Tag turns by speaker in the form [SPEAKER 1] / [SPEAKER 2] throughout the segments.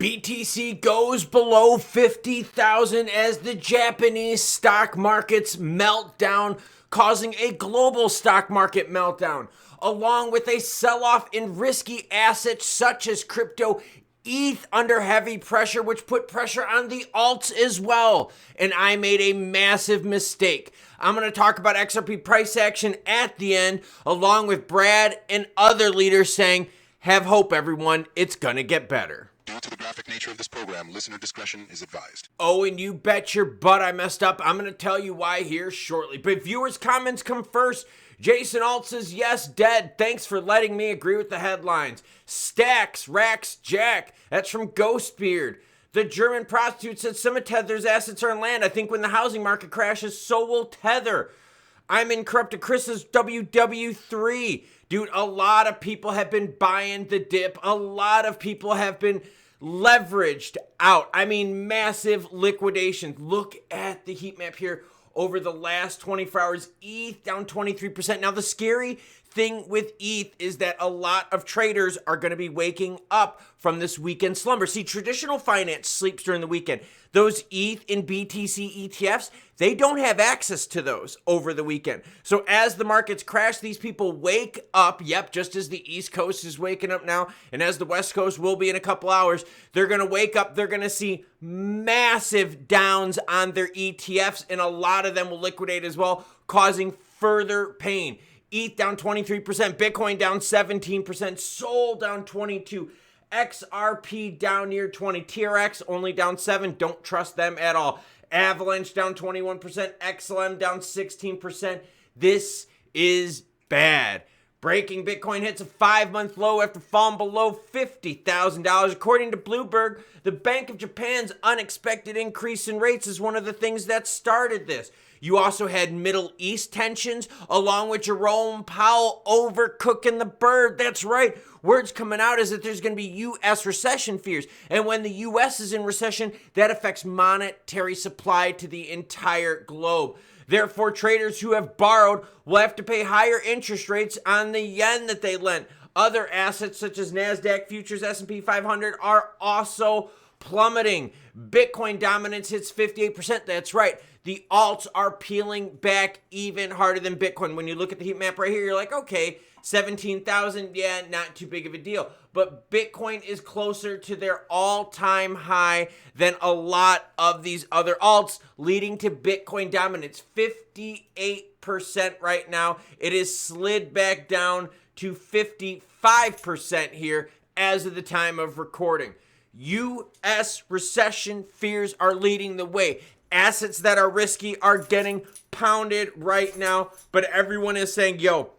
[SPEAKER 1] BTC goes below 50,000 as the Japanese stock markets meltdown, causing a global stock market meltdown, along with a sell-off in risky assets such as crypto. ETH under heavy pressure, which put pressure on the alts as well. And I made a massive mistake. I'm going to talk about XRP price action at the end, along with Brad and other leaders saying, have hope, everyone. It's going to get better.
[SPEAKER 2] Due to the graphic nature of this program, listener discretion is advised.
[SPEAKER 1] Oh, and you bet your butt I messed up. I'm going to tell you why here shortly. But viewers' comments come first. Jason Alt says, yes, dead. Thanks for letting me agree with the headlines. Stacks, Rax, Jack. That's from Ghostbeard. The German prostitute said some of Tether's assets are in land. I think when the housing market crashes, so will Tether. I'm in Corrupted Chris's WW3. Dude, a lot of people have been buying the dip. A lot of people have been leveraged out. I mean, massive liquidation. Look at the heat map here. Over the last 24 hours, ETH down 23%. Now, the scary thing with ETH is that a lot of traders are going to be waking up from this weekend slumber. See, traditional finance sleeps during the weekend. Those ETH and BTC ETFs, they don't have access to those over the weekend. So as the markets crash, these people wake up. Yep, just as the East Coast is waking up now, and as the West Coast will be in a couple hours, they're going to wake up. They're going to see massive downs on their ETFs, and a lot of them will liquidate as well, causing further pain. ETH down 23%, Bitcoin down 17%, SOL down 22%. XRP down near 20. TRX only down 7. Don't trust them at all. Avalanche down 21%. XLM down 16%. This is bad. Breaking Bitcoin hits a 5-month low after falling below $50,000. According to Bloomberg, the Bank of Japan's unexpected increase in rates is one of the things that started this. You also had Middle East tensions, along with Jerome Powell overcooking the bird. That's right. Words coming out is that there's going to be U.S. recession fears. And when the U.S. is in recession, that affects monetary supply to the entire globe. Therefore, traders who have borrowed will have to pay higher interest rates on the yen that they lent. Other assets such as NASDAQ futures, S&P 500 are also plummeting. Bitcoin dominance hits 58%. That's right. The alts are peeling back even harder than Bitcoin. When you look at the heat map right here, you're like, okay, 17,000, yeah, not too big of a deal. But Bitcoin is closer to their all-time high than a lot of these other alts, leading to Bitcoin dominance. 58% right now. It is slid back down to 55% here as of the time of recording. U.S. recession fears are leading the way. Assets that are risky are getting pounded right now, but everyone is saying, yo,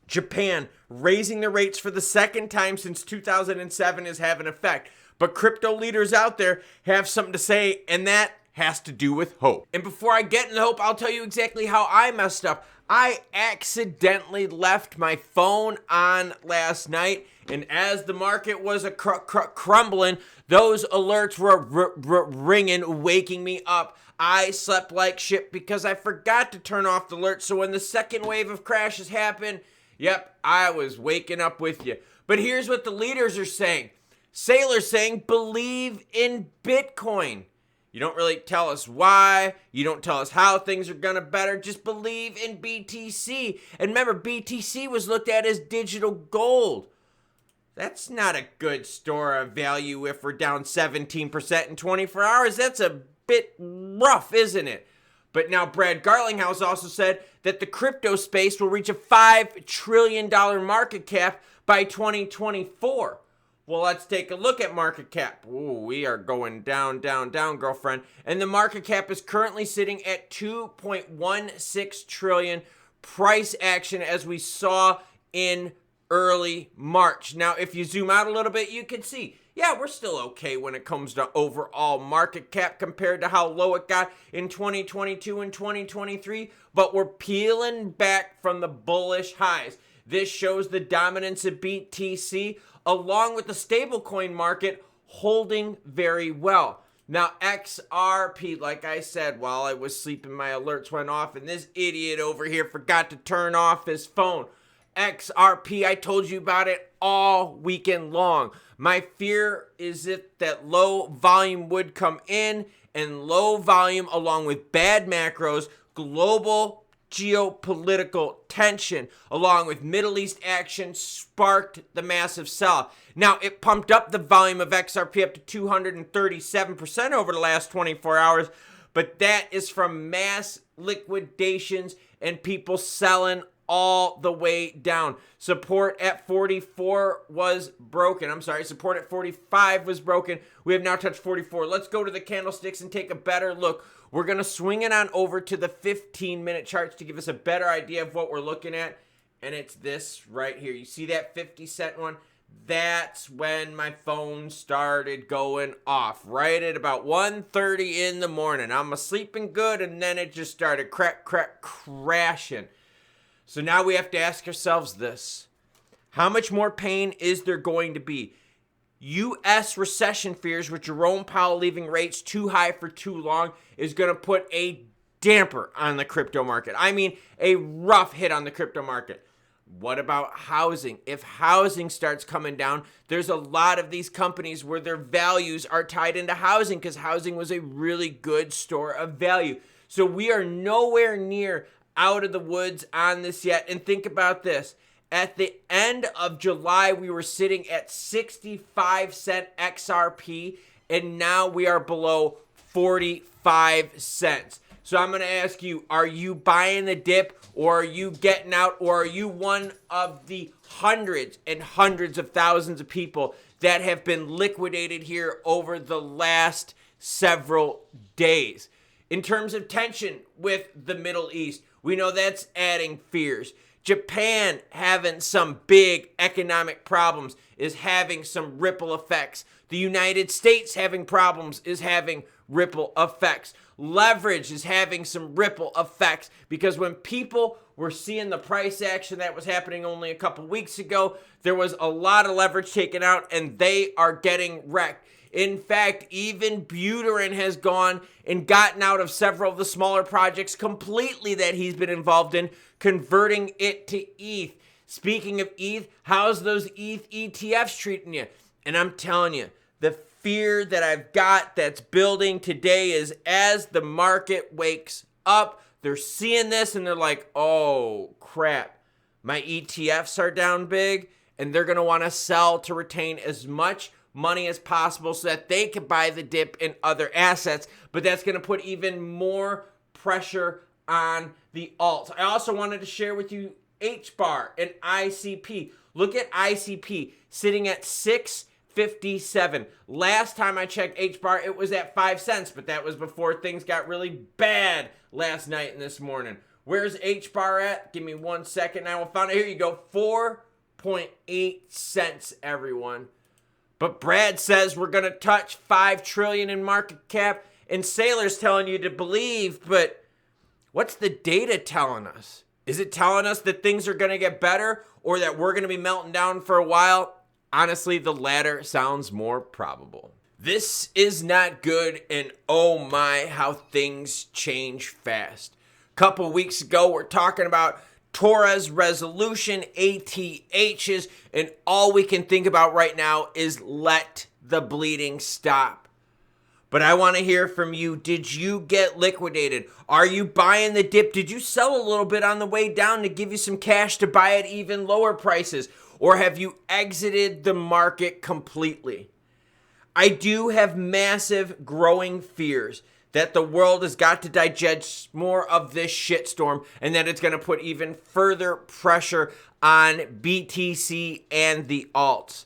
[SPEAKER 1] Japan raising the rates for the second time since 2007 is having effect. But crypto leaders out there have something to say, and that has to do with hope. And before I get into hope, I'll tell you exactly how I messed up. I accidentally left my phone on last night, and as the market was crumbling, those alerts were ringing, waking me up. I slept like shit because I forgot to turn off the alerts, so when the second wave of crashes happened, yep, I was waking up with you. But here's what the leaders are saying. Sailors saying, believe in Bitcoin. You don't really tell us why. You don't tell us how things are going to better. Just believe in BTC. And remember, BTC was looked at as digital gold. That's not a good store of value if we're down 17% in 24 hours. That's a bit rough, isn't it? But now Brad Garlinghouse also said that the crypto space will reach a $5 trillion market cap by 2024. Well, let's take a look at market cap. Ooh, we are going down, down, down, girlfriend. And the market cap is currently sitting at 2.16 trillion. Price action as we saw in early March. Now, if you zoom out a little bit, you can see, yeah, we're still okay when it comes to overall market cap compared to how low it got in 2022 and 2023, but we're peeling back from the bullish highs. This shows the dominance of BTC along with the stablecoin market holding very well. Now, XRP, like I said, while I was sleeping, my alerts went off, and this idiot over here forgot to turn off his phone. XRP. I told you about it all weekend long. My fear is that low volume would come in, and low volume along with bad macros, global geopolitical tension, along with Middle East action sparked the massive sell. Now, it pumped up the volume of XRP up to 237% over the last 24 hours, but that is from mass liquidations and people selling all the way down. Support at 44 was broken. I'm sorry, support at 45 was broken. We have now touched 44. Let's go to the candlesticks and take a better look. We're going to swing it on over to the 15-minute charts to give us a better idea of what we're looking at. And it's this right here. You see that 50-cent one? That's when my phone started going off, right at about 1:30 in the morning. I'm sleeping good, and then it just started crashing. So now we have to ask ourselves this. How much more pain is there going to be? U.S. recession fears with Jerome Powell leaving rates too high for too long is going to put a damper on the crypto market. I mean, a rough hit on the crypto market. What about housing? If housing starts coming down, there's a lot of these companies where their values are tied into housing because housing was a really good store of value. So we are nowhere near out of the woods on this yet. And think about this. At the end of July, we were sitting at 65-cent XRP, and now we are below 45 cents. So I'm going to ask you, are you buying the dip, or are you getting out, or are you one of the hundreds and hundreds of thousands of people that have been liquidated here over the last several days? In terms of tension with the Middle East, we know that's adding fears. Japan having some big economic problems is having some ripple effects. The United States having problems is having ripple effects. Leverage is having some ripple effects because when people were seeing the price action that was happening only a couple weeks ago, there was a lot of leverage taken out and they are getting wrecked. In fact, even Buterin has gone and gotten out of several of the smaller projects completely that he's been involved in, converting it to ETH. Speaking of ETH, how's those ETH ETFs treating you? And I'm telling you, the fear that I've got that's building today is as the market wakes up, they're seeing this and they're like, oh crap, my ETFs are down big, and they're going to want to sell to retain as much money as possible so that they can buy the dip in other assets, but that's going to put even more pressure on the alts. I also wanted to share with you HBAR and ICP. Look at ICP sitting at 657. Last time I checked HBAR, it was at 5 cents, but that was before things got really bad last night and this morning. Where's HBAR at? Give me 1 second. I will find it. Here you go. 4.8 cents, everyone. But Brad says we're going to touch 5 trillion in market cap, and Saylor's telling you to believe, but what's the data telling us? Is it telling us that things are going to get better or that we're going to be melting down for a while? Honestly, the latter sounds more probable. This is not good, and oh my, how things change fast. A couple weeks ago, we're talking about Torah's resolution, ATHs, and all we can think about right now is let the bleeding stop. But I want to hear from you. Did you get liquidated? Are you buying the dip? Did you sell a little bit on the way down to give you some cash to buy at even lower prices? Or have you exited the market completely? I do have massive growing fears that the world has got to digest more of this shitstorm and that it's going to put even further pressure on BTC and the alts.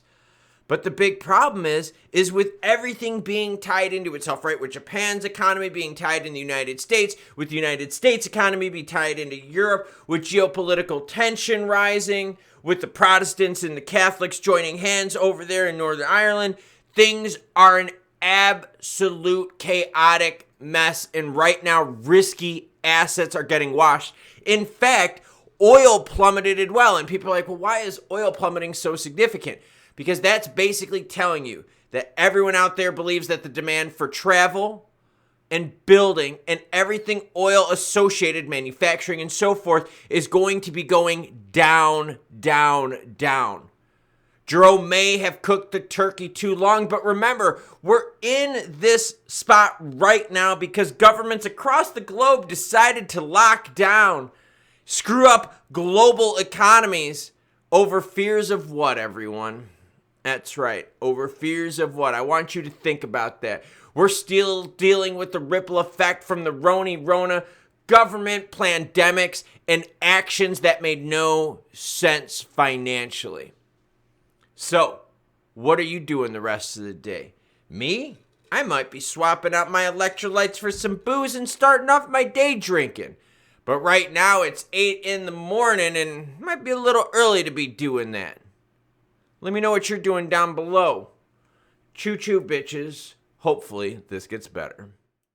[SPEAKER 1] But the big problem is with everything being tied into itself, right? With Japan's economy being tied in the United States, with the United States economy being tied into Europe, with geopolitical tension rising, with the Protestants and the Catholics joining hands over there in Northern Ireland, things are an absolute chaotic mess, and right now risky assets are getting washed. In fact, oil plummeted as well, and people are like, well, why is oil plummeting so significant? Because that's basically telling you that everyone out there believes that the demand for travel, and building and everything oil associated, manufacturing and so forth, is going to be going down, down, down. Jerome may have cooked the turkey too long, but remember, we're in this spot right now because governments across the globe decided to lock down, screw up global economies over fears of what, everyone? That's right, over fears of what? I want you to think about that. We're still dealing with the ripple effect from the Rona government pandemics and actions that made no sense financially. So, what are you doing the rest of the day? Me? I might be swapping out my electrolytes for some booze and starting off my day drinking. But right now it's 8 in the morning and it might be a little early to be doing that. Let me know what you're doing down below. Choo-choo, bitches. Hopefully this gets better.